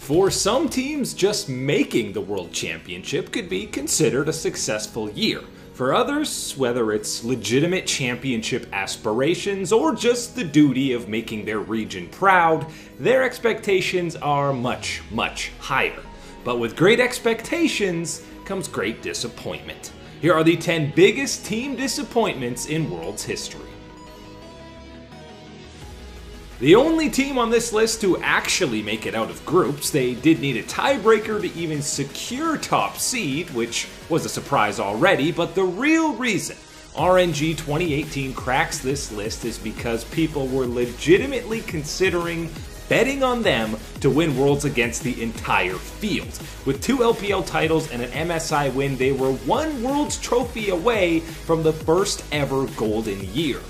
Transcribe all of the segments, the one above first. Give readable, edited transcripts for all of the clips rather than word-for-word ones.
For some teams, just making the World Championship could be considered a successful year. For others, whether it's legitimate championship aspirations or just the duty of making their region proud, their expectations are much, much higher. But with great expectations comes great disappointment. Here are the 10 biggest team disappointments in World's history. The only team on this list to actually make it out of groups, they did need a tiebreaker to even secure top seed, which was a surprise already, but the real reason RNG 2018 cracks this list is because people were legitimately considering betting on them to win Worlds against the entire field. With 2 LPL titles and an MSI win, they were one Worlds trophy away from the first ever golden year.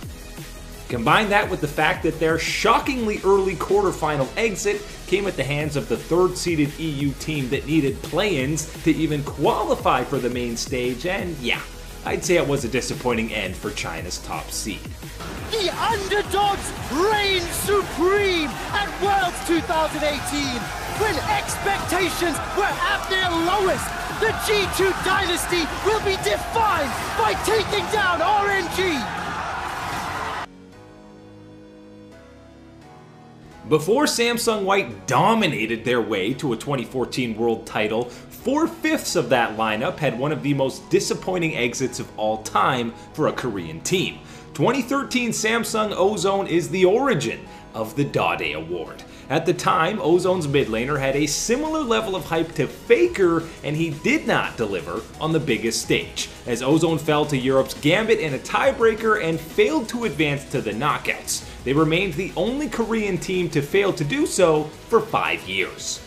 Combine that with the fact that their shockingly early quarterfinal exit came at the hands of the third-seeded EU team that needed play-ins to even qualify for the main stage, and yeah, I'd say it was a disappointing end for China's top seed. The underdogs reign supreme at Worlds 2018, when expectations were at their lowest. The G2 dynasty will be defined by taking down RNG. Before Samsung White dominated their way to a 2014 world title, 4/5 of that lineup had one of the most disappointing exits of all time for a Korean team. 2013 Samsung Ozone is the origin of the Dade Award. At the time, Ozone's mid laner had a similar level of hype to Faker, and he did not deliver on the biggest stage, as Ozone fell to Europe's Gambit in a tiebreaker and failed to advance to the knockouts. They remained the only Korean team to fail to do so for 5 years.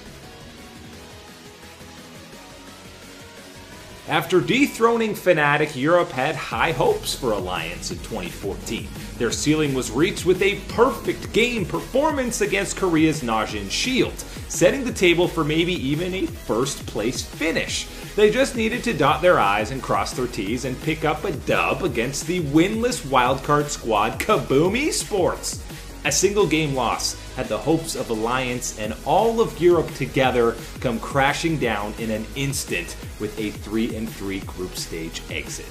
After dethroning Fnatic, Europe had high hopes for Alliance in 2014. Their ceiling was reached with a perfect game performance against Korea's Najin Shield, setting the table for maybe even a first place finish. They just needed to dot their I's and cross their T's and pick up a dub against the winless wildcard squad Kaboom Esports. A single game loss had the hopes of Alliance and all of Europe together come crashing down in an instant with a 3-3 group stage exit.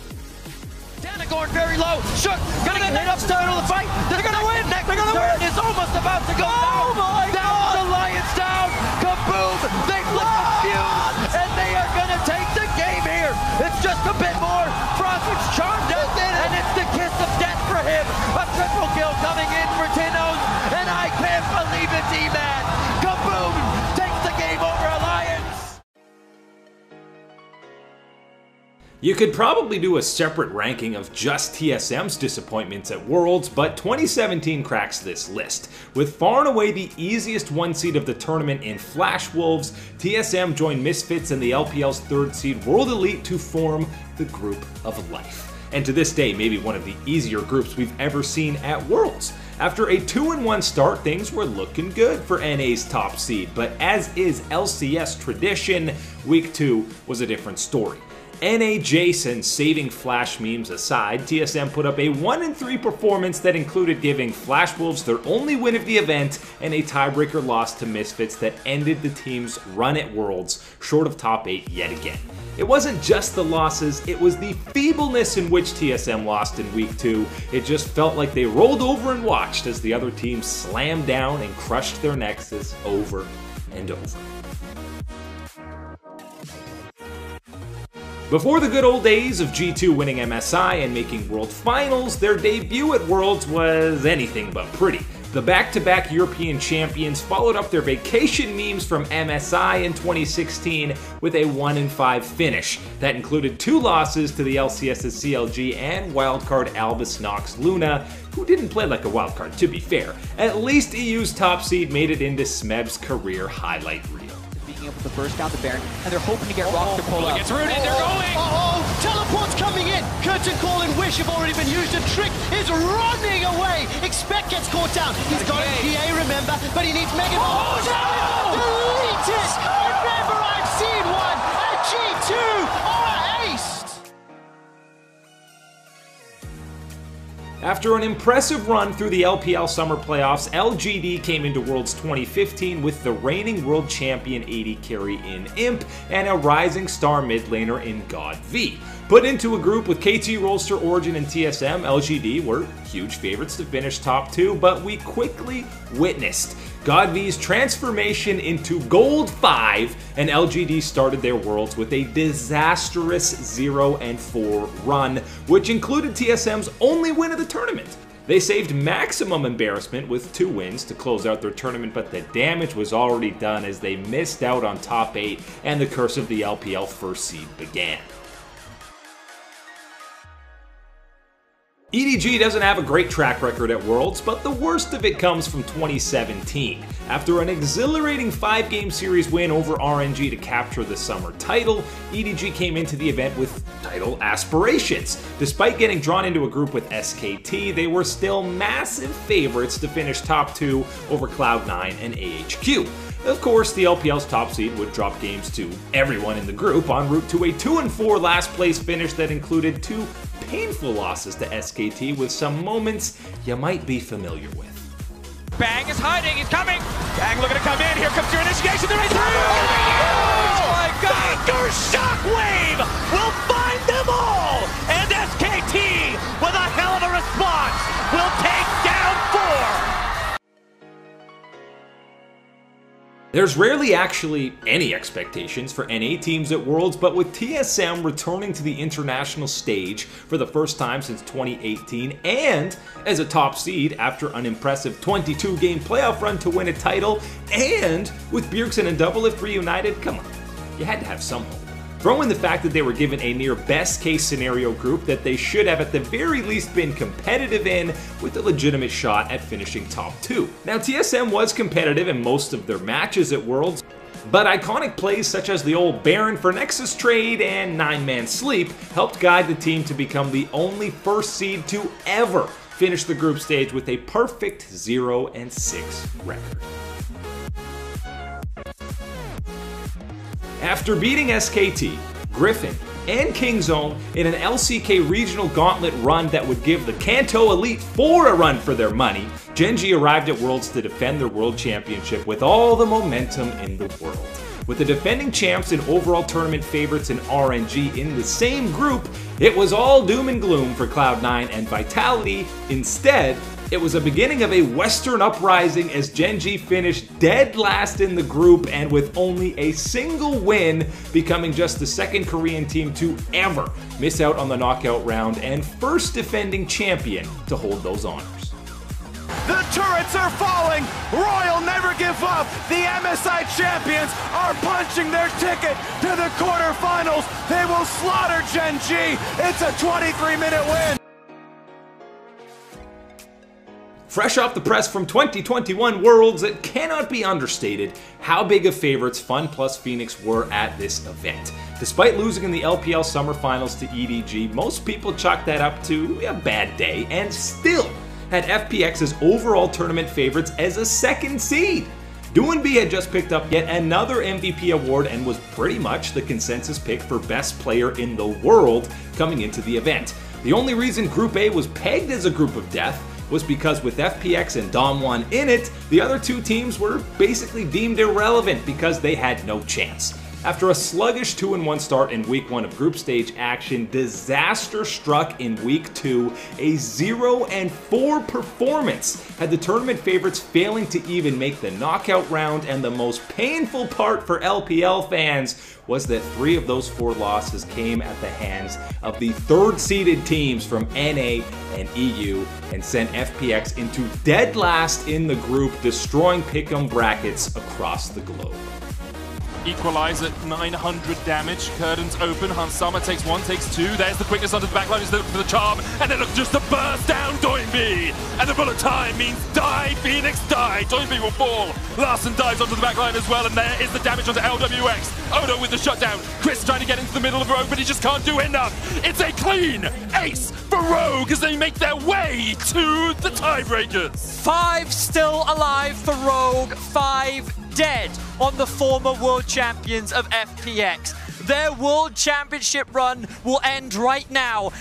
Danagorn very low. Shook. Gonna get hit up, start of the fight. They're gonna win. They're gonna win. It's almost about to go down. My God. Alliance down. Kaboom. They flip the fuse, and they are gonna take the game here. It's just a bit more. Frost's charmed up, and it's the kiss of death for him. A triple kill coming in for Tinos, and I can't believe it, D-Man. Kaboom takes the game over Alliance. You could probably do a separate ranking of just TSM's disappointments at Worlds, but 2017 cracks this list. With far and away the easiest one seed of the tournament in Flash Wolves, TSM joined Misfits and the LPL's third seed World Elite to form the Group of Life. And to this day, maybe one of the easier groups we've ever seen at Worlds. After a 2-1 start, things were looking good for NA's top seed, but as is LCS tradition, Week 2 was a different story. NA Jason saving Flash memes aside, TSM put up a 1-3 performance that included giving Flash Wolves their only win of the event and a tiebreaker loss to Misfits that ended the team's run at Worlds, short of top 8 yet again. It wasn't just the losses, it was the feebleness in which TSM lost in Week 2. It just felt like they rolled over and watched as the other team slammed down and crushed their Nexus over and over. Before the good old days of G2 winning MSI and making World Finals, their debut at Worlds was anything but pretty. The back-to-back European champions followed up their vacation memes from MSI in 2016 with a 1-5 finish. That included 2 losses to the LCS's CLG and wildcard Albus Nox Luna, who didn't play like a wildcard, to be fair. At least EU's top seed made it into Smeb's career highlight reel. Up with the burst down the Baron, and they're hoping to get Rock to pull out. Gets rooted, they're going! Teleport's coming in! Curtain Call and Wish have already been used, and Trick is running away! Expect gets caught down. He's got a PA, remember, but he needs Mega... Oh, no! Deleted! If ever I've seen one! A G2 are aced! After an impressive run through the LPL Summer Playoffs, LGD came into Worlds 2015 with the reigning world champion AD carry in Imp and a rising star mid laner in God V. Put into a group with KT Rolster, Origin, and TSM, LGD were huge favorites to finish top 2, but we quickly witnessed God V's transformation into Gold 5, and LGD started their Worlds with a disastrous 0-4 run, which included TSM's only win of the tournament. They saved maximum embarrassment with 2 wins to close out their tournament, but the damage was already done as they missed out on top 8 and the curse of the LPL first seed began. EDG doesn't have a great track record at Worlds, but the worst of it comes from 2017. After an exhilarating 5-game series win over RNG to capture the summer title, EDG came into the event with title aspirations. Despite getting drawn into a group with SKT, they were still massive favorites to finish top 2 over Cloud9 and AHQ. Of course, the LPL's top seed would drop games to everyone in the group en route to a 2-4 last place finish that included 2 painful losses to SKT with some moments you might be familiar with. Bang is hiding, he's coming! Bang looking to come in, here comes your initiation, there is oh my God! Banger Shockwave will find them all! And SKT, with a hell of a response, will take down 4! There's rarely actually any expectations for NA teams at Worlds, but with TSM returning to the international stage for the first time since 2018 and as a top seed after an impressive 22-game playoff run to win a title, and with Bjergsen and Doublelift reunited, come on, you had to have some hope. Throw in the fact that they were given a near best case scenario group that they should have at the very least been competitive in, with a legitimate shot at finishing top 2. Now TSM was competitive in most of their matches at Worlds, but iconic plays such as the old Baron for Nexus trade and 9-man sleep helped guide the team to become the only first seed to ever finish the group stage with a perfect 0-6 record. After beating SKT, Griffin, and Kingzone in an LCK regional gauntlet run that would give the Kanto Elite 4 a run for their money, Gen G arrived at Worlds to defend their World Championship with all the momentum in the world. With the defending champs and overall tournament favorites in RNG in the same group, it was all doom and gloom for Cloud9 and Vitality. Instead, it was a beginning of a Western uprising as Gen G finished dead last in the group and with only a single win, becoming just the 2nd Korean team to ever miss out on the knockout round and first defending champion to hold those honors. The turrets are falling! Royal never give up! The MSI champions are punching their ticket to the quarterfinals! They will slaughter Gen G! It's a 23-minute win! Fresh off the press from 2021 Worlds, it cannot be understated how big of favorites Fun plus Phoenix were at this event. Despite losing in the LPL Summer Finals to EDG, most people chalked that up to a bad day and still had FPX's overall tournament favorites as a 2nd seed. Doinb had just picked up yet another MVP award and was pretty much the consensus pick for best player in the world coming into the event. The only reason Group A was pegged as a group of death was because with FPX and Dom1 in it, the other 2 teams were basically deemed irrelevant because they had no chance. After a sluggish 2-1 start in Week 1 of group stage action, disaster struck in Week 2. A 0-4 performance had the tournament favorites failing to even make the knockout round, and the most painful part for LPL fans was that 3 of those 4 losses came at the hands of the 3rd-seeded teams from NA and EU and sent FPX into dead last in the group, destroying pick'em brackets across the globe. Equalize at 900 damage. Curtains open. Hansama takes 1, takes 2. There's the quickness onto the backline. He's looking for the charm. And then look, just to burst down Doinb. And the bullet time means die, Phoenix, die. Doinb will fall. Larson dives onto the backline as well. And there is the damage onto LWX. Odo with the shutdown. Chris trying to get into the middle of Rogue, but he just can't do enough. It's a clean ace for Rogue as they make their way to the tiebreakers. 5 still alive for Rogue. 5 dead on the former world champions of FPX. Their world championship run will end right now